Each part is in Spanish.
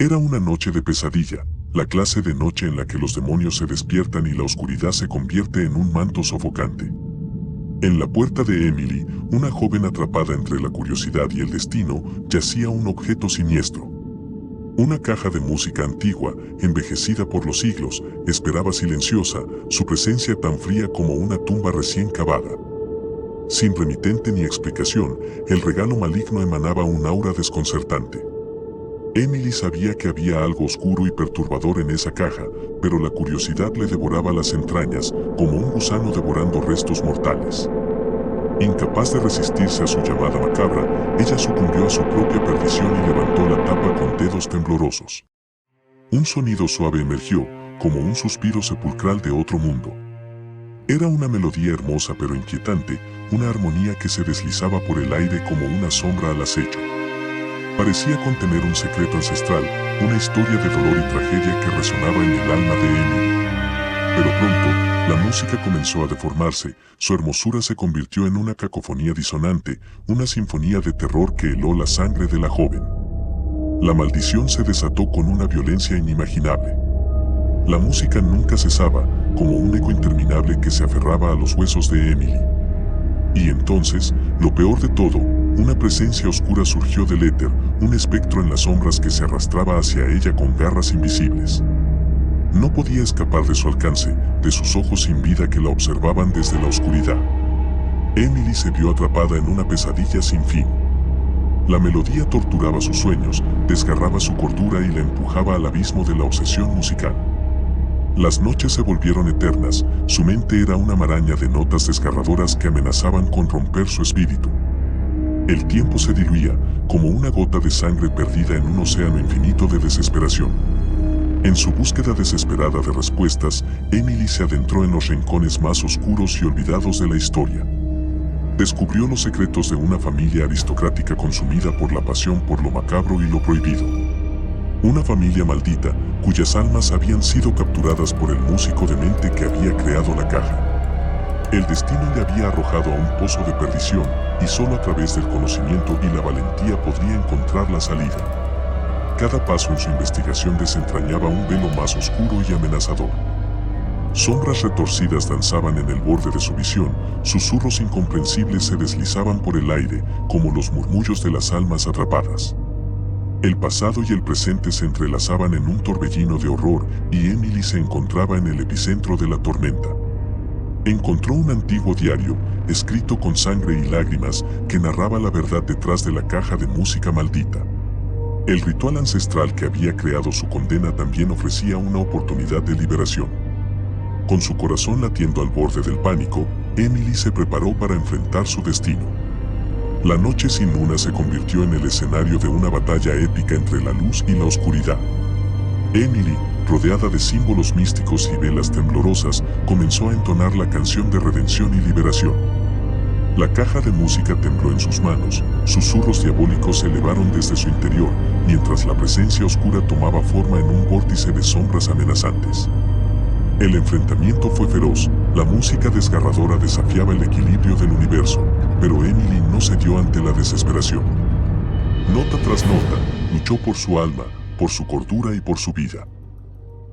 Era una noche de pesadilla, la clase de noche en la que los demonios se despiertan y la oscuridad se convierte en un manto sofocante. En la puerta de Emily, una joven atrapada entre la curiosidad y el destino, yacía un objeto siniestro. Una caja de música antigua, envejecida por los siglos, esperaba silenciosa, su presencia tan fría como una tumba recién cavada. Sin remitente ni explicación, el regalo maligno emanaba un aura desconcertante. Emily sabía que había algo oscuro y perturbador en esa caja, pero la curiosidad le devoraba las entrañas, como un gusano devorando restos mortales. Incapaz de resistirse a su llamada macabra, ella sucumbió a su propia perdición y levantó la tapa con dedos temblorosos. Un sonido suave emergió, como un suspiro sepulcral de otro mundo. Era una melodía hermosa pero inquietante, una armonía que se deslizaba por el aire como una sombra al acecho. Parecía contener un secreto ancestral, una historia de dolor y tragedia que resonaba en el alma de Emily. Pero pronto, la música comenzó a deformarse, su hermosura se convirtió en una cacofonía disonante, una sinfonía de terror que heló la sangre de la joven. La maldición se desató con una violencia inimaginable. La música nunca cesaba, como un eco interminable que se aferraba a los huesos de Emily. Y entonces, lo peor de todo, una presencia oscura surgió del éter, un espectro en las sombras que se arrastraba hacia ella con garras invisibles. No podía escapar de su alcance, de sus ojos sin vida que la observaban desde la oscuridad. Emily se vio atrapada en una pesadilla sin fin. La melodía torturaba sus sueños, desgarraba su cordura y la empujaba al abismo de la obsesión musical. Las noches se volvieron eternas, su mente era una maraña de notas desgarradoras que amenazaban con romper su espíritu. El tiempo se diluía, como una gota de sangre perdida en un océano infinito de desesperación. En su búsqueda desesperada de respuestas, Emily se adentró en los rincones más oscuros y olvidados de la historia. Descubrió los secretos de una familia aristocrática consumida por la pasión por lo macabro y lo prohibido. Una familia maldita, cuyas almas habían sido capturadas por el músico demente que había creado la caja. El destino le había arrojado a un pozo de perdición, y solo a través del conocimiento y la valentía podría encontrar la salida. Cada paso en su investigación desentrañaba un velo más oscuro y amenazador. Sombras retorcidas danzaban en el borde de su visión, susurros incomprensibles se deslizaban por el aire, como los murmullos de las almas atrapadas. El pasado y el presente se entrelazaban en un torbellino de horror, y Emily se encontraba en el epicentro de la tormenta. Encontró un antiguo diario, escrito con sangre y lágrimas, que narraba la verdad detrás de la caja de música maldita. El ritual ancestral que había creado su condena también ofrecía una oportunidad de liberación. Con su corazón latiendo al borde del pánico, Emily se preparó para enfrentar su destino. La noche sin luna se convirtió en el escenario de una batalla épica entre la luz y la oscuridad. Emily, rodeada de símbolos místicos y velas temblorosas, comenzó a entonar la canción de redención y liberación. La caja de música tembló en sus manos, susurros diabólicos se elevaron desde su interior, mientras la presencia oscura tomaba forma en un vórtice de sombras amenazantes. El enfrentamiento fue feroz, la música desgarradora desafiaba el equilibrio del universo, pero Emily no cedió ante la desesperación. Nota tras nota, luchó por su alma, por su cordura y por su vida.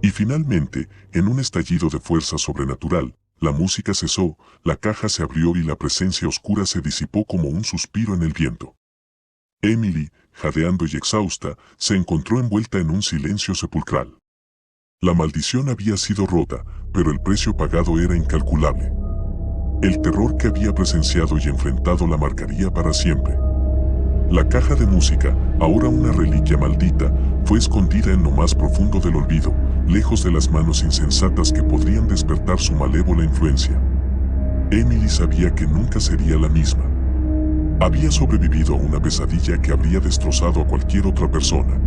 Y finalmente, en un estallido de fuerza sobrenatural, la música cesó, la caja se abrió y la presencia oscura se disipó como un suspiro en el viento. Emily, jadeando y exhausta, se encontró envuelta en un silencio sepulcral. La maldición había sido rota, pero el precio pagado era incalculable. El terror que había presenciado y enfrentado la marcaría para siempre. La caja de música, ahora una reliquia maldita, fue escondida en lo más profundo del olvido, lejos de las manos insensatas que podrían despertar su malévola influencia. Emily sabía que nunca sería la misma. Había sobrevivido a una pesadilla que habría destrozado a cualquier otra persona.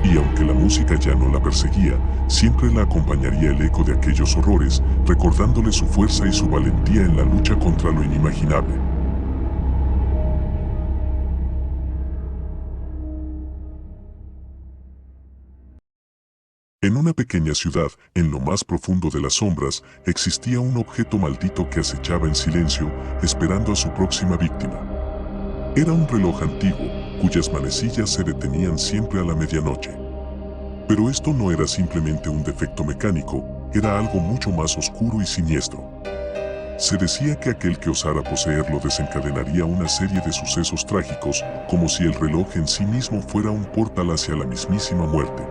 Y aunque la música ya no la perseguía, siempre la acompañaría el eco de aquellos horrores, recordándole su fuerza y su valentía en la lucha contra lo inimaginable. En una pequeña ciudad, en lo más profundo de las sombras, existía un objeto maldito que acechaba en silencio, esperando a su próxima víctima. Era un reloj antiguo, cuyas manecillas se detenían siempre a la medianoche. Pero esto no era simplemente un defecto mecánico, era algo mucho más oscuro y siniestro. Se decía que aquel que osara poseerlo desencadenaría una serie de sucesos trágicos, como si el reloj en sí mismo fuera un portal hacia la mismísima muerte.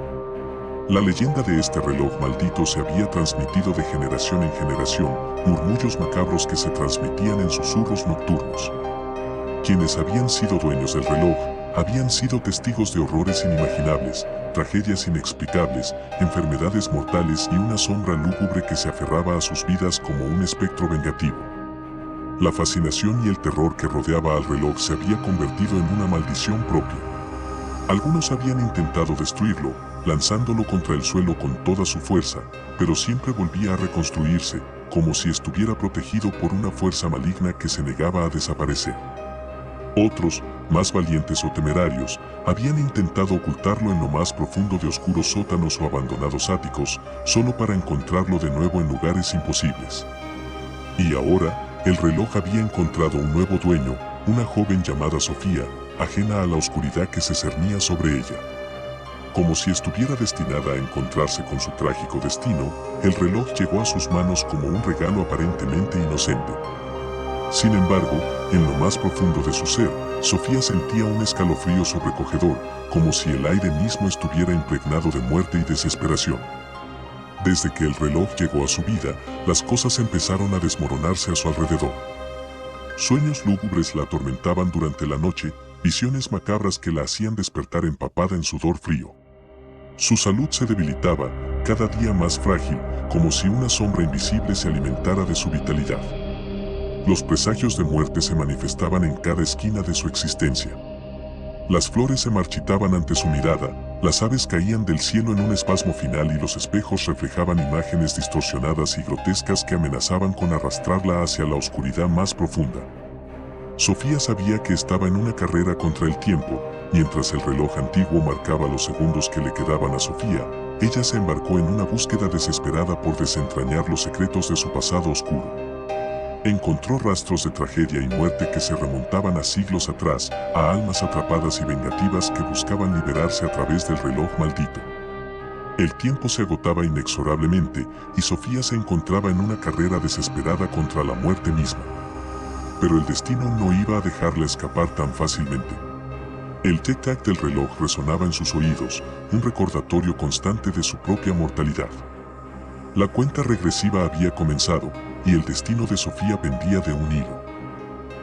La leyenda de este reloj maldito se había transmitido de generación en generación, murmullos macabros que se transmitían en susurros nocturnos. Quienes habían sido dueños del reloj habían sido testigos de horrores inimaginables, tragedias inexplicables, enfermedades mortales y una sombra lúgubre que se aferraba a sus vidas como un espectro vengativo. La fascinación y el terror que rodeaba al reloj se había convertido en una maldición propia. Algunos habían intentado destruirlo, lanzándolo contra el suelo con toda su fuerza, pero siempre volvía a reconstruirse, como si estuviera protegido por una fuerza maligna que se negaba a desaparecer. Otros, más valientes o temerarios, habían intentado ocultarlo en lo más profundo de oscuros sótanos o abandonados áticos, solo para encontrarlo de nuevo en lugares imposibles. Y ahora, el reloj había encontrado un nuevo dueño, una joven llamada Sofía, ajena a la oscuridad que se cernía sobre ella. Como si estuviera destinada a encontrarse con su trágico destino, el reloj llegó a sus manos como un regalo aparentemente inocente. Sin embargo, en lo más profundo de su ser, Sofía sentía un escalofrío sobrecogedor, como si el aire mismo estuviera impregnado de muerte y desesperación. Desde que el reloj llegó a su vida, las cosas empezaron a desmoronarse a su alrededor. Sueños lúgubres la atormentaban durante la noche, visiones macabras que la hacían despertar empapada en sudor frío. Su salud se debilitaba, cada día más frágil, como si una sombra invisible se alimentara de su vitalidad. Los presagios de muerte se manifestaban en cada esquina de su existencia. Las flores se marchitaban ante su mirada, las aves caían del cielo en un espasmo final y los espejos reflejaban imágenes distorsionadas y grotescas que amenazaban con arrastrarla hacia la oscuridad más profunda. Sofía sabía que estaba en una carrera contra el tiempo, mientras el reloj antiguo marcaba los segundos que le quedaban a Sofía. Ella se embarcó en una búsqueda desesperada por desentrañar los secretos de su pasado oscuro. Encontró rastros de tragedia y muerte que se remontaban a siglos atrás, a almas atrapadas y vengativas que buscaban liberarse a través del reloj maldito. El tiempo se agotaba inexorablemente y Sofía se encontraba en una carrera desesperada contra la muerte misma. Pero el destino no iba a dejarla escapar tan fácilmente. El tic-tac del reloj resonaba en sus oídos, un recordatorio constante de su propia mortalidad. La cuenta regresiva había comenzado, y el destino de Sofía pendía de un hilo.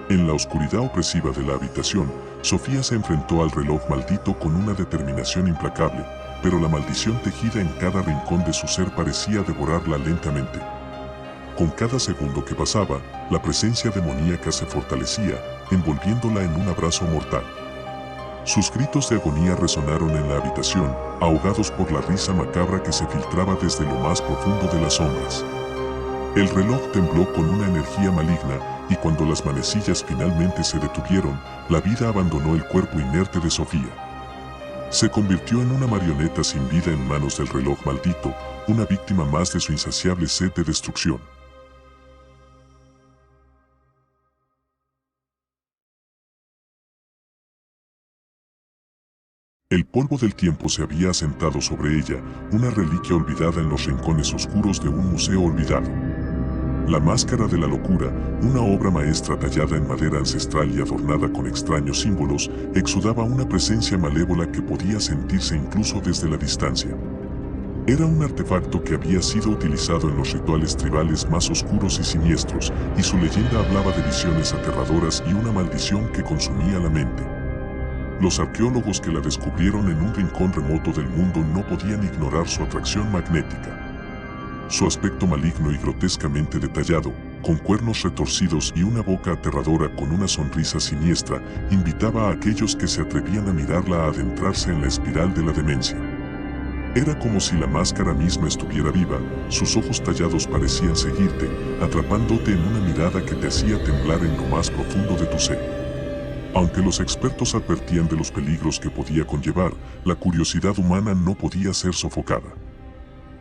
En la oscuridad opresiva de la habitación, Sofía se enfrentó al reloj maldito con una determinación implacable, pero la maldición tejida en cada rincón de su ser parecía devorarla lentamente. Con cada segundo que pasaba, la presencia demoníaca se fortalecía, envolviéndola en un abrazo mortal. Sus gritos de agonía resonaron en la habitación, ahogados por la risa macabra que se filtraba desde lo más profundo de las sombras. El reloj tembló con una energía maligna, y cuando las manecillas finalmente se detuvieron, la vida abandonó el cuerpo inerte de Sofía. Se convirtió en una marioneta sin vida en manos del reloj maldito, una víctima más de su insaciable sed de destrucción. El polvo del tiempo se había asentado sobre ella, una reliquia olvidada en los rincones oscuros de un museo olvidado. La máscara de la locura, una obra maestra tallada en madera ancestral y adornada con extraños símbolos, exudaba una presencia malévola que podía sentirse incluso desde la distancia. Era un artefacto que había sido utilizado en los rituales tribales más oscuros y siniestros, y su leyenda hablaba de visiones aterradoras y una maldición que consumía la mente. Los arqueólogos que la descubrieron en un rincón remoto del mundo no podían ignorar su atracción magnética. Su aspecto maligno y grotescamente detallado, con cuernos retorcidos y una boca aterradora con una sonrisa siniestra, invitaba a aquellos que se atrevían a mirarla a adentrarse en la espiral de la demencia. Era como si la máscara misma estuviera viva, sus ojos tallados parecían seguirte, atrapándote en una mirada que te hacía temblar en lo más profundo de tu ser. Aunque los expertos advertían de los peligros que podía conllevar, la curiosidad humana no podía ser sofocada.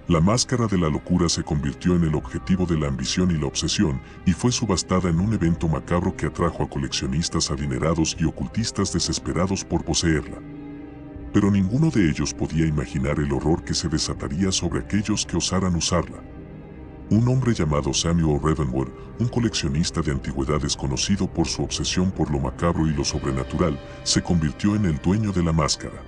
La máscara de la locura se convirtió en el objetivo de la ambición y la obsesión, y fue subastada en un evento macabro que atrajo a coleccionistas adinerados y ocultistas desesperados por poseerla. pero ninguno de ellos podía imaginar el horror que se desataría sobre aquellos que osaran usarla. Un hombre llamado Samuel Ravenwood, un coleccionista de antigüedades conocido por su obsesión por lo macabro y lo sobrenatural, se convirtió en el dueño de la máscara.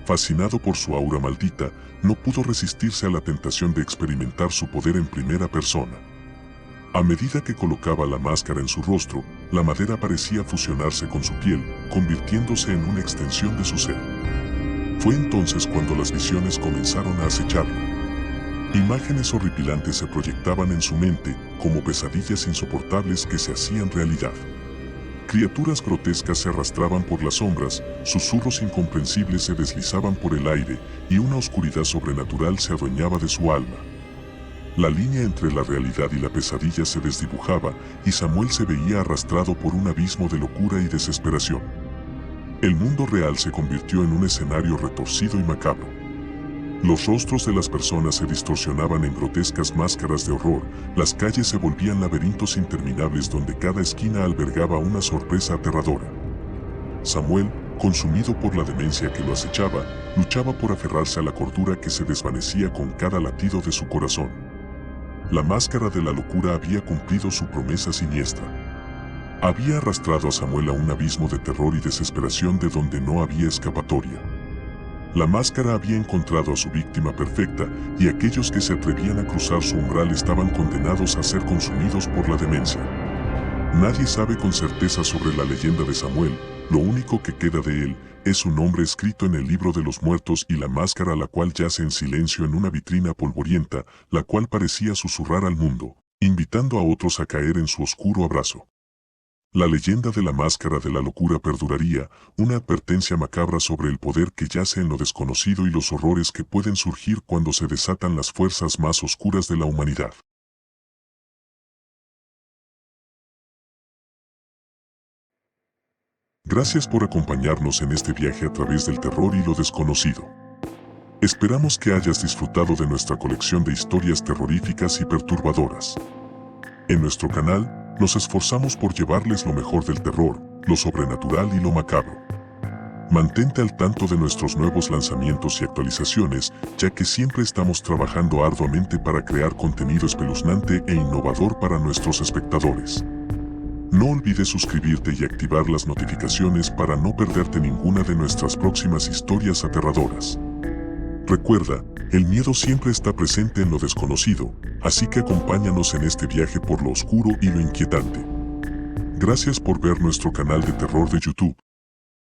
Fascinado por su aura maldita, no pudo resistirse a la tentación de experimentar su poder en primera persona. A medida que colocaba la máscara en su rostro, la madera parecía fusionarse con su piel, convirtiéndose en una extensión de su ser. Fue entonces cuando las visiones comenzaron a acecharlo. Imágenes horripilantes se proyectaban en su mente, como pesadillas insoportables que se hacían realidad. Criaturas grotescas se arrastraban por las sombras, susurros incomprensibles se deslizaban por el aire, y una oscuridad sobrenatural se adueñaba de su alma. La línea entre la realidad y la pesadilla se desdibujaba, y Samuel se veía arrastrado por un abismo de locura y desesperación. El mundo real se convirtió en un escenario retorcido y macabro. Los rostros de las personas se distorsionaban en grotescas máscaras de horror, las calles se volvían laberintos interminables donde cada esquina albergaba una sorpresa aterradora. Samuel, consumido por la demencia que lo acechaba, luchaba por aferrarse a la cordura que se desvanecía con cada latido de su corazón. La máscara de la locura había cumplido su promesa siniestra. Había arrastrado a Samuel a un abismo de terror y desesperación de donde no había escapatoria. La máscara había encontrado a su víctima perfecta, y aquellos que se atrevían a cruzar su umbral estaban condenados a ser consumidos por la demencia. Nadie sabe con certeza sobre la leyenda de Samuel, lo único que queda de él es su nombre escrito en el libro de los muertos y la máscara la cual yace en silencio en una vitrina polvorienta, la cual parecía susurrar al mundo, invitando a otros a caer en su oscuro abrazo. La leyenda de la máscara de la locura perduraría, una advertencia macabra sobre el poder que yace en lo desconocido y los horrores que pueden surgir cuando se desatan las fuerzas más oscuras de la humanidad. Gracias por acompañarnos en este viaje a través del terror y lo desconocido. Esperamos que hayas disfrutado de nuestra colección de historias terroríficas y perturbadoras. En nuestro canal, nos esforzamos por llevarles lo mejor del terror, lo sobrenatural y lo macabro. Mantente al tanto de nuestros nuevos lanzamientos y actualizaciones, ya que siempre estamos trabajando arduamente para crear contenido espeluznante e innovador para nuestros espectadores. No olvides suscribirte y activar las notificaciones para no perderte ninguna de nuestras próximas historias aterradoras. Recuerda, el miedo siempre está presente en lo desconocido, así que acompáñanos en este viaje por lo oscuro y lo inquietante. Gracias por ver nuestro canal de terror de YouTube.